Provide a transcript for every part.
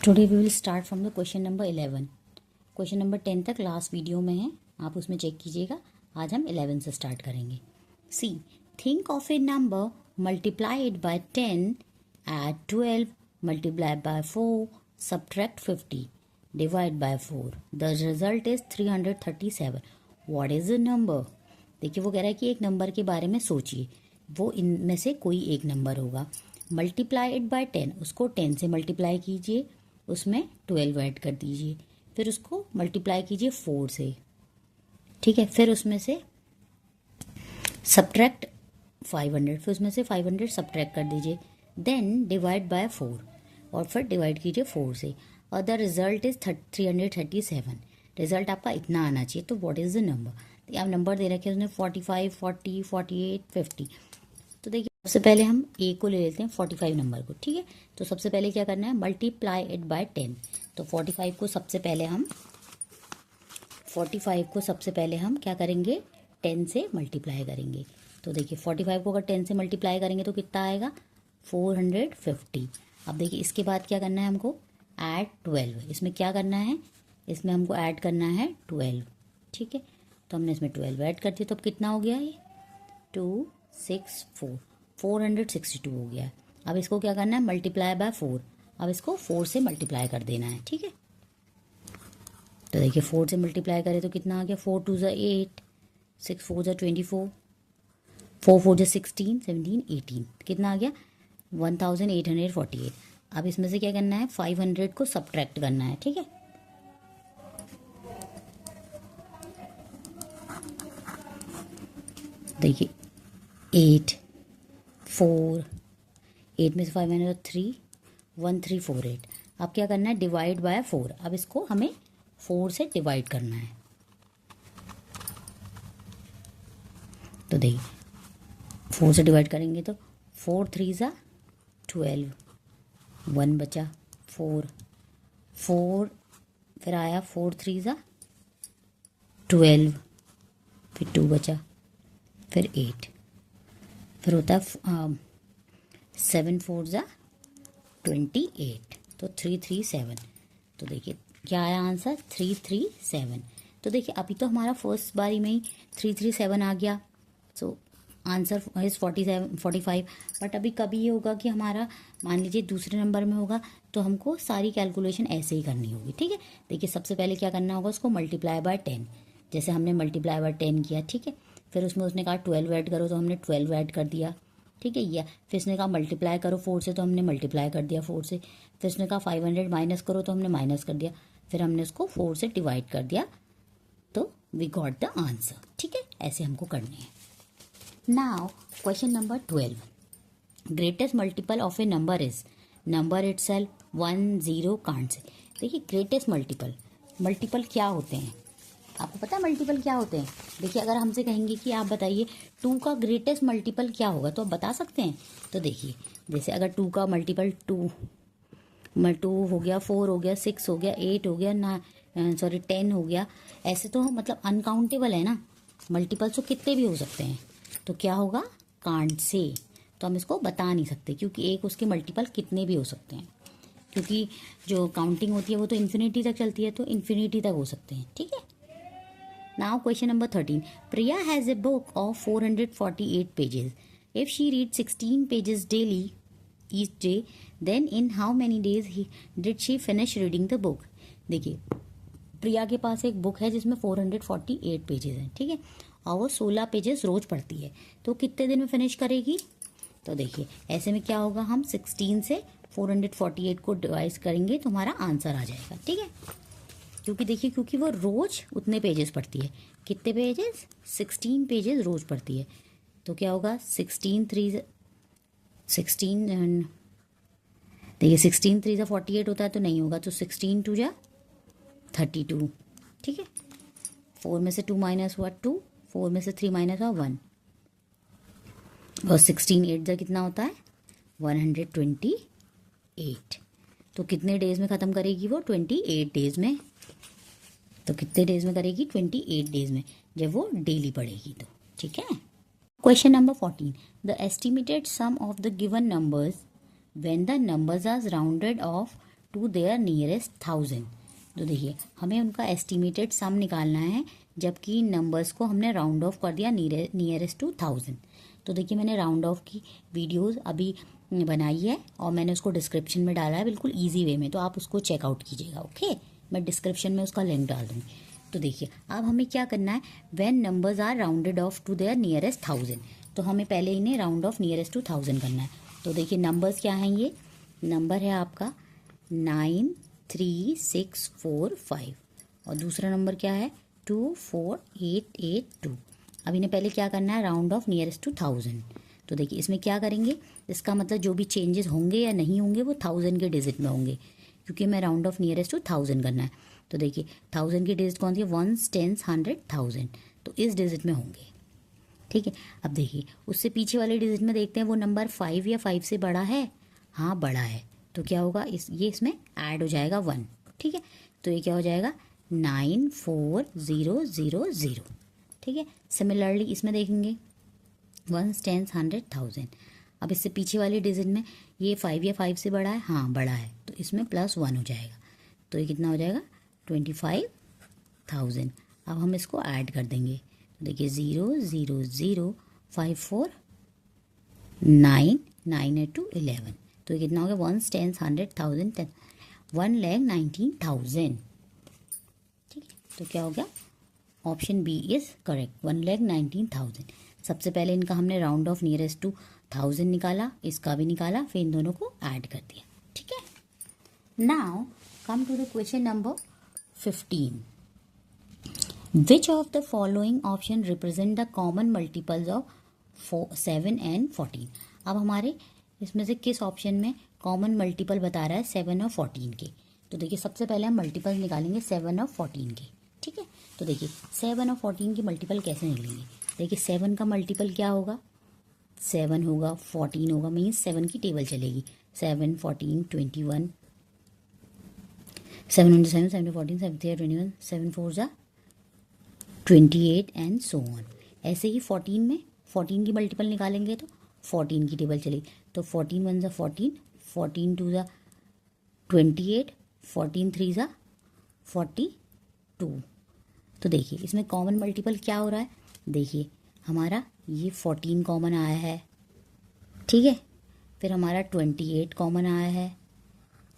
Today we will start from the question number 11। Question number 10 तक last video में है, आप उसमें चेक कीजिएगा। आज हम 11 से स्टार्ट करेंगे। See, think of a number, multiply it by 10, add 12, multiply by 4, subtract 50, divide by 4। The result is 337। What is the number? देखिए, वो कह रहा है कि एक नंबर के बारे में सोचिए, वो इनमें से कोई एक नंबर होगा। मल्टीप्लाई इट बाय 10, उसको 10 से मल्टीप्लाई कीजिए, उसमें 12 ऐड कर दीजिए, फिर उसको मल्टीप्लाई कीजिए 4 से, ठीक है। फिर उसमें से सब्ट्रैक्ट 500, फिर उसमें से 500 सब्ट्रैक्ट कर दीजिए। देन डिवाइड बाय 4, और फिर डिवाइड कीजिए 4 से, और द रिजल्ट इज 337। रिजल्ट आपका इतना आना चाहिए। तो व्हाट इज द नंबर? तो आप नंबर दे रखे हैं उसने 45, 40, 48, 50। तो देखिए, सबसे पहले हम ए को ले लेते हैं, 45 नंबर को, ठीक है। तो सबसे पहले क्या करना है, मल्टीप्लाई इट बाय 10। तो 45 को सबसे पहले हम क्या करेंगे, 10 से मल्टीप्लाई करेंगे। तो देखिए, 45 को अगर 10 से मल्टीप्लाई करेंगे तो कितना आएगा, 450। अब देखिए, इसके बाद क्या करना है हमको, ऐड 12। इसमें क्या करना है, इसमें हमको ऐड करना है 12, ठीक है। तो हमने इसमें 12 ऐड कर दिया, तो अब कितना हो गया, ये 264, 462 हो गया। अब इसको क्या करना है, मल्टीप्लाई बाय 4। अब इसको 4 से मल्टीप्लाई कर देना है, ठीक है। तो देखिए, 4 से मल्टीप्लाई करें तो कितना आ गया, 4 2 ज़ा 8, 6 4 ज़ा 24, 4 4 ज़ा 16, 17, 18, कितना आ गया, 1848। अब इसमें से क्या करना है, 500 को सब्ट्रैक्ट करना है, ठीक है। देखिए, 8 4, 8 में से 5 मैंने 3, 1348। अब क्या करना है, डिवाइड बाय 4। अब इसको हमें 4 से डिवाइड करना है। तो देखिए, 4 से डिवाइड करेंगे तो 4 3 ज़ा 12, 1 बचा 4, 4 फिर आया 4 3 ज़ा 12, फिर 2 बचा, फिर 8, फिर होता है 7 4 ज़ा 28, तो 337। तो देखिए, क्या आया आंसर, 337। तो देखिए, अभी तो हमारा फर्स्ट बारी में ही 337 आ गया। So answer is 45। बट अभी कभी ये होगा कि हमारा, मान लीजिए दूसरे नंबर में होगा, तो हमको सारी कैलकुलेशन ऐसे ही करनी होगी, ठीक है। देखिए, सबसे पहले क्या करना होगा, उसको मल्टीप्लाई बाय 10, जैसे हमने मल्टीप्लाई बाय 10 किया, ठीक है। फिर उसमें उसने कहा 12 ऐड करो, तो हमने 12 ऐड कर दिया, ठीक है। या फिर इसने कहा मल्टीप्लाई करो 4 से, तो हमने मल्टीप्लाई कर दिया 4 से। फिर इसने कहा 500 माइनस करो, तो हमने माइनस कर दिया। फिर हमने उसको 4 से डिवाइड कर दिया, तो वी गॉट द आंसर, ठीक है। ऐसे हमको करने हैं। Now question number 12, greatest multiple of a number is number itself, 1 0 can't say. देखिए, ग्रेटेस्ट मल्टीपल क्या होते हैं, आपको पता है मल्टीपल क्या होते हैं? देखिए, अगर हमसे कहेंगे कि आप बताइए 2 का ग्रेटेस्ट मल्टीपल क्या होगा, तो आप बता सकते हैं। तो देखिए, जैसे अगर 2 का मल्टीपल 2 हो गया, 4 हो गया, 6 हो गया, 8 हो गया, 10 हो गया, ऐसे तो मतलब अनकाउंटेबल है ना मल्टीपल, तो कितने भी हो सकते हैं। तो क्या होगा, कांट से। तो हम इसको बता नहीं सकते, क्योंकि एक उसके मल्टीपल कितने भी हो सकते हैं, क्योंकि जो काउंटिंग होती है वो तो इन्फिनिटी तक चलती है, तो इन्फिनिटी तक हो सकते हैं, ठीक है। Now question number 13. Priya has a book of 448 pages. If she reads 16 pages daily each day, then in how many days did she finish reading the book? देखिए, प्रिया के पास एक बुक है जिसमें 448 पेजेस हैं, ठीक है, और वो 16 पेजेस रोज पढ़ती है, तो कितने दिन में फिनिश करेगी? तो देखिए, ऐसे में क्या होगा, हम 16 से 448 को डिवाइड करेंगे तो हमारा आंसर आ जाएगा, ठीक है। क्योंकि वो रोज उतने पेजेस पढ़ती है। कितने पेजेस, 16 पेजेस रोज पढ़ती है। तो क्या होगा, 16 3 देखिए 16 3 ज़ा 48 होता है, तो नहीं होगा, तो 16 2 ज़ा 32, ठीक है। 4 में से 2 माइनस हुआ 2, 4 में से 3 माइनस हुआ 1, और 16 8 ज़ा कितना होता है, 128। तो कितने डेज में ख़त्म करेगी वो, 28 डेज में। तो कितने डेज में करेगी, 28 डेज में, जब वो डेली पढ़ेगी तो, ठीक है। Question number 14, the estimated sum of the given numbers when the numbers are rounded off to their nearest 1000। तो देखिए हमें उनका एस्टिमेटेड सम निकालना है जबकि नंबर्स को हमने राउंड ऑफ कर दिया नियरेस्ट टू 1000। तो देखिए मैंने राउंड ऑफ की वीडियोस अभी बनाई है और मैंने उसको डिस्क्रिप्शन में डाला है बिल्कुल इजी वे में, तो आप उसको चेकआउट कीजिएगा। ओके, मैं डिस्क्रिप्शन में उसका लिंक डाल दूँगी। तो देखिए अब हमें क्या करना है, when numbers are rounded off to their nearest 1000, तो हमें पहले इन्हें राउंड ऑफ नियरेस्ट टू 1000 करना है। तो देखिए नंबर्स क्या हैं, ये नंबर है आपका 93645 और दूसरा नंबर क्या है 24882। अब इन्हें पहले क्या करना है, राउंड ऑफ नियरेस्ट टू 1000। तो देखिए इसमें क्या करेंगे, इसका मतलब जो भी चेंजेस होंगे या नहीं होंगे वो 1000 के डिजिट में होंगे, क्योंकि मैं राउंड ऑफ नियरेस्ट टू 1000 करना है। तो देखिए 1000 की डिजिट कौन सी है, 1s 10s 100 1000, तो इस डिजिट में होंगे। ठीक है, अब देखिए उससे पीछे वाले डिजिट में देखते हैं वो नंबर 5 या 5 से बड़ा है, हाँ बड़ा है, तो क्या होगा ये इसमें ऐड हो जाएगा 1। ठीक है, तो ये क्या हो जाएगा 94000। ठीक है, सिमिलरली इसमें देखेंगे 1s 10s 100 1000। अब इससे पीछे वाले डिजिट में ये 5 या 5 से बड़ा है, हाँ बड़ा है, तो इसमें +1 हो जाएगा, तो ये कितना हो जाएगा 25000। अब हम इसको ऐड कर देंगे, तो देखिए 0 0 0 5 4 9 9 8 2 11, तो ये कितना हो गया 1s 10s 100 1000 1,19,000। ठीक है, तो क्या हो गया, ऑप्शन बी इज करेक्ट, 1,19,000। सबसे पहले इनका हमने राउंड ऑफ नियरेस्ट टू 1000 निकाला, इसका भी निकाला, फिर इन दोनों को ऐड कर दिया। ठीक है, now come to the question number 15। Which of the following option represent the common multiples of 7 and 14। अब हमारे इसमें से किस ऑप्शन में कॉमन मल्टीपल बता रहा है 7 और 14 के। तो देखिए सबसे पहले हम मल्टीपल निकालेंगे 7 और 14 के। ठीक है, तो देखिए 7 और 14 की मल्टीपल कैसे निकलेंगे, देखिए 7 का मल्टीपल क्या होगा, 7 होगा, 14 होगा, मीन्स 7 की टेबल चलेगी, 7 14 21 7 7 7 14 7 21 7 4 28 एंड सो ऑन। ऐसे ही 14 में 14 की मल्टीपल निकालेंगे तो 14 की टेबल चलेगी, तो 14 1 14 14 2 28 14 3 42। तो देखिए इसमें कॉमन मल्टीपल क्या हो रहा है, देखिए हमारा ये 14 कॉमन आया है। ठीक है, फिर हमारा 28 कॉमन आया है।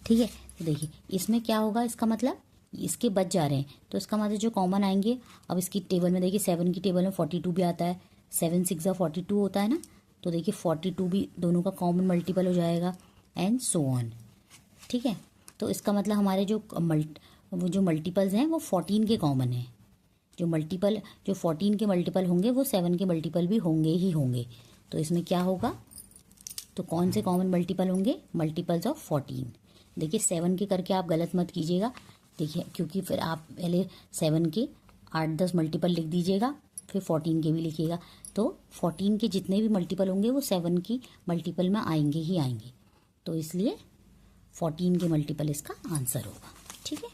ठीक है, तो देखिए इसमें क्या होगा, इसका मतलब इसके बच जा रहे हैं, तो इसका मतलब जो कॉमन आएंगे, अब इसकी टेबल में देखिए 7 की टेबल में 42 भी आता है, 7 6 42 होता है ना, तो देखिए 42 भी दोनों का कॉमन मल्टीपल हो जाएगा एंड सो ऑन। ठीक है, तो इसका मतलब हमारे जो मल्टीपल्स हैं वो 14 के कॉमन हैं, जो 14 के मल्टीपल होंगे वो 7 के मल्टीपल भी होंगे ही होंगे। तो इसमें क्या होगा, तो कौन से कॉमन मल्टीपल होंगे, मल्टीपल्स ऑफ 14। देखिए 7 के करके आप गलत मत कीजिएगा, देखिए क्योंकि फिर आप पहले 7 के 8-10 मल्टीपल लिख दीजिएगा, फिर 14 के भी लिखिएगा, तो 14 के जितने भी मल्टीपल होंगे वो 7 की मल्टीपल में आएंगे ही आएंगे, तो इसलिए 14 के मल्टीपल इसका आंसर होगा। ठीक है,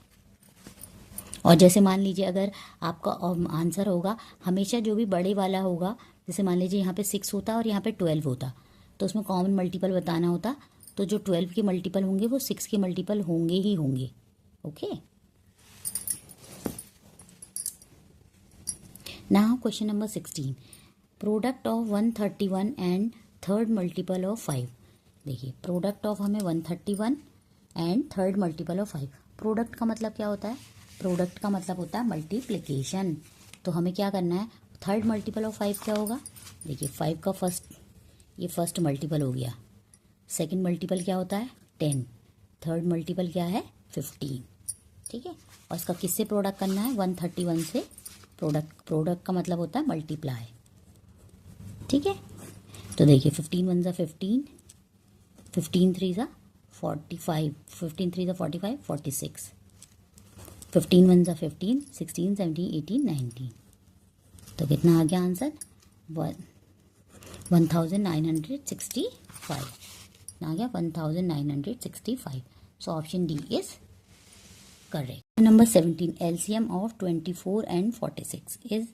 और जैसे मान लीजिए अगर आपका आंसर होगा हमेशा जो भी बड़े वाला होगा, जैसे मान लीजिए यहाँ पे 6 होता और यहाँ पे 12 होता, तो उसमें कॉमन मल्टीपल बताना होता, तो जो 12 के मल्टीपल होंगे वो 6 के मल्टीपल होंगे ही होंगे। Okay, now question number 16, product of 131 and third multiple of 5। देखिए प्रोडक्ट ऑफ हमें 131 and third multiple of 5। Product का मतलब क्या होता है, प्रोडक्ट का मतलब होता है मल्टीप्लिकेशन। तो हमें क्या करना है, थर्ड मल्टीपल ऑफ 5 क्या होगा, देखिए 5 का फर्स्ट मल्टीपल हो गया, सेकंड मल्टीपल क्या होता है 10, थर्ड मल्टीपल क्या है 15। ठीक है, और इसका किससे प्रोडक्ट करना है, 131 से प्रोडक्ट का मतलब होता है मल्टीप्लाई। ठीक है, तो देखिए 15 1 15 15 3 45 15 3 45 46 15 1 15 16 17 18 19, तो कितना आ गया आंसर 1965 आ गया 1965। So option D is correct. Number 17, LCM of 24 and 46 is.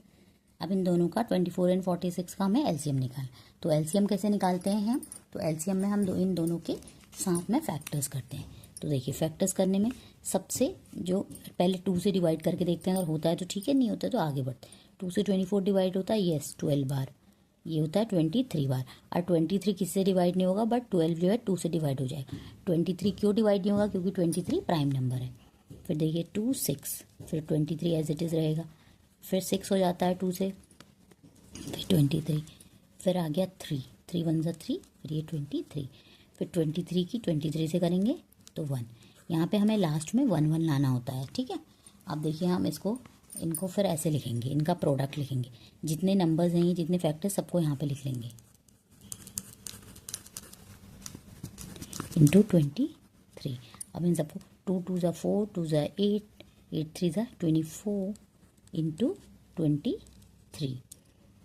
अब इन दोनों का 24 एंड 46 का हमें एलसीएम निकालना। तो एलसीएम कैसे निकालते हैं हम, तो एलसीएम में हम इन दोनों के साथ में फैक्टर्स करते हैं। तो तो देखिए फैक्टर्स करने में सबसे जो पहले 2 से डिवाइड करके देखते हैं, अगर होता है तो ठीक है, नहीं होता तो आगे बढ़ते हैं। 2 से 24 डिवाइड होता है, यस 12 बार, ये होता है 23 बार। और 23 किससे डिवाइड नहीं होगा, बट 12 जो है 2 से डिवाइड हो जाएगा। 23 क्यों डिवाइड नहीं होगा, क्योंकि 23 प्राइम नंबर है। फिर देखिए 2 6, फिर 23 एज इट इज़ रहेगा, फिर 6 हो जाता है 2 से, फिर 23, फिर आ गया 3, 3 1 जा 3, फिर ये 23, फिर 23 की 23 से करेंगे तो 1। यहाँ पे हमें लास्ट में 1 1 लाना होता है, ठीक है। अब देखिए हम इनको फिर ऐसे लिखेंगे, इनका प्रोडक्ट लिखेंगे, जितने नंबर्स हैं, जितने फैक्टर्स, सबको यहाँ पे लिख लेंगे इंटू 23। अब इन सबको 2 2 जा 4, 2 जा 8, 8 3 जा 24 इंटू 23।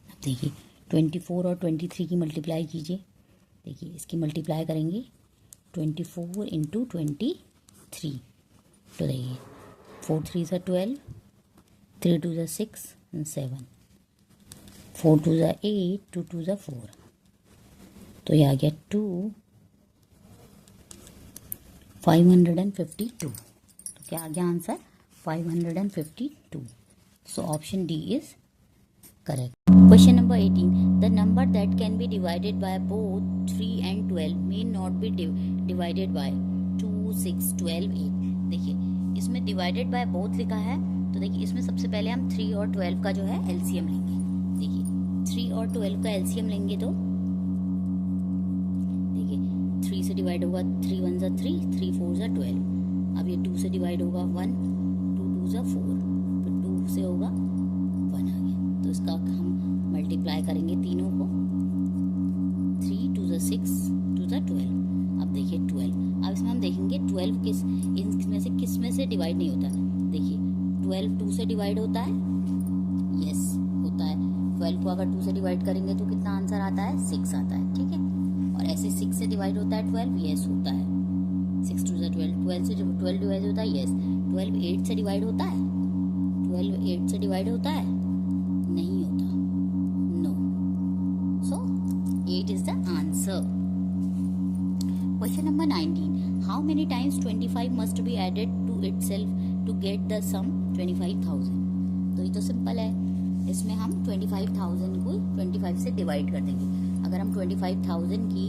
अब देखिए 24 और 23 की मल्टीप्लाई कीजिए। देखिए इसकी मल्टीप्लाई करेंगे 24 इंटू 23, तो देखिए 4 3 जा 12, 3 2 जा 6 and 7, 4 2 जा 8, 2 2 जा 4, तो ये आ गया 2 552। तो क्या आ गया answer, 552। So option D is correct. Question number 18. The number that can be divided by both 3 and 12 may not be divided by 2, 6, 12, 8. देखिए इसमें divided by both लिखा है, तो देखिए इसमें सबसे पहले हम 3 और 12 का जो है LCM लेंगे। देखिए 3 और 12 का LCM लेंगे तो देखिए 3 से डिवाइड होगा, 3 1 जा 3, 3 4 जा 12। अब ये 2 से डिवाइड होगा 1, 2 2 जा 4, फिर 2 से होगा 1 आ गया। तो इसका हम मल्टीप्लाई करेंगे तीनों को, 3 2 जा 6, 2 जा 12। अब देखिए 12, अब इसमें हम देखेंगे 12 किस में से डिवाइड नहीं होता। देखिए 12 2 से डिवाइड होता है, यस होता है। 12 को अगर 2 से डिवाइड करेंगे तो कितना आंसर आता है, 6 आता है, ठीक है। और ऐसे 6 से डिवाइड होता है 12, यस होता है। 6 2 जा 12, 12 से 12 डिवाइड होता है, यस। 12 8 से डिवाइड होता है, 12 8 से डिवाइड होता है, नहीं होता, no. So 8 is the answer. Question number 19. How many times 25 must be added to itself to get the sum 25,000? तो ये तो सिंपल है, इसमें हम 25,000 को 25 से डिवाइड कर देंगे। अगर हम 25,000 की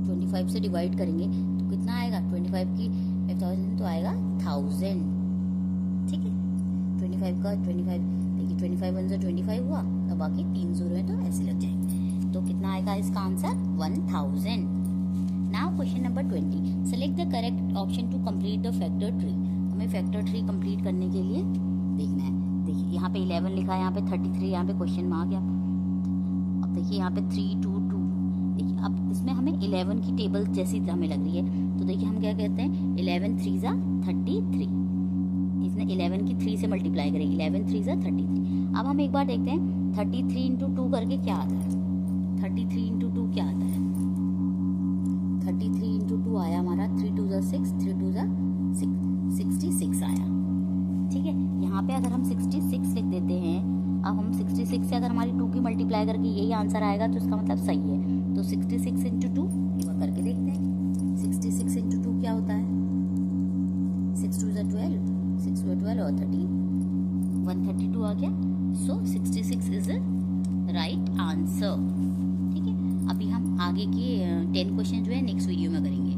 25 से डिवाइड करेंगे तो कितना आएगा, 25 की 5,000 तो आएगा 1000, ठीक है। 25 का 25, देखिए 25 1 से 25 हुआ, तो बाकी 3 जीरो है तो ऐसे लग जाएंगे। तो कितना आएगा इसका answer, 1000। Now question number 20. Select the correct option to complete the factor tree. हमें फैक्टर ट्री कंप्लीट करने के लिए देखना है। देखिए यहाँ पे 11 लिखा है, यहाँ पे 33, यहाँ पे क्वेश्चन मार्क है। अब देखिए यहाँ पे 3 2 2। देखिए अब इसमें हमें 11 की टेबल जैसी हमें लग रही है, तो देखिए हम क्या कहते हैं, 11 3 जा 33। इसने 11 की 3 से मल्टीप्लाई करेगी, 11 3 जा 33। अब हम एक बार देखते हैं 33 इंटू 2 करके क्या आता है। 33 इंटू 2 क्या आता है, 33 इंटू 2 आया हमारा 3 2 जा 6, 3 2 जा 6, 66 आया, ठीक है। यहाँ पे अगर हम 66 लिख देते हैं, अब हम 66 से अगर हमारी 2 की मल्टीप्लाई करके यही आंसर आएगा तो इसका मतलब सही है। तो 66 इंटू 2 एक बार करके देखते हैं। 66 इंटू 2 क्या होता है, 6 2 जा 12, 6 2 12 और 13, 132 आ गया। सो 66 इज राइट आंसर, ठीक है। अभी हम आगे के 10 क्वेश्चन जो है नेक्स्ट वीडियो में करेंगे।